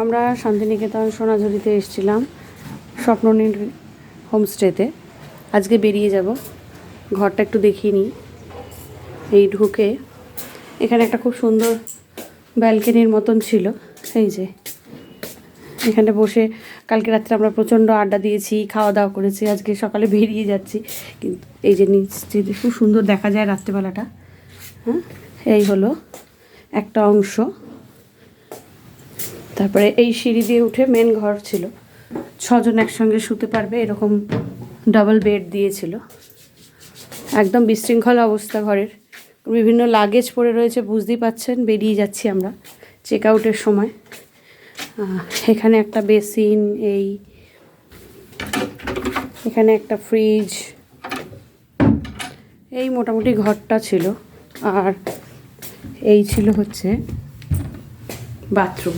আমরা শান্তিনিকেতন সোনাঝুরিতে এসেছিলাম স্বপ্ননীল হোমস্টেতে। আজকে বেরিয়ে যাব, ঘরটা একটু দেখিয়ে নিই। এই ঢুকে এখানে একটা খুব সুন্দর ব্যালকনির মতন ছিল। এই যে এখানে বসে কালকে রাত্রে আমরা প্রচণ্ড আড্ডা দিয়েছি, খাওয়া দাওয়া করেছি। আজকে সকালে বেরিয়ে যাচ্ছি, কিন্তু এই যে নিচ থেকে খুব সুন্দর দেখা যায় রাত্রেবেলাটা। হ্যাঁ, এই হলো একটা অংশ। তারপরে এই সিঁড়ি দিয়ে উঠে মেন ঘর ছিল, 6 জন একসঙ্গে শুতে পারবে এরকম ডাবল বেড দিয়েছিল। একদম বিশৃঙ্খল অবস্থা ঘরের, বিভিন্ন লাগেজ পড়ে রয়েছে, বুঝতেই পাচ্ছেন। বেরিয়ে যাচ্ছি আমরা চেক আউটের সময়। এখানে একটা বেসিন, এখানে একটা ফ্রিজ, এই মোটামুটি ঘরটা ছিল। আর এই ছিল হচ্ছে বাথরুম।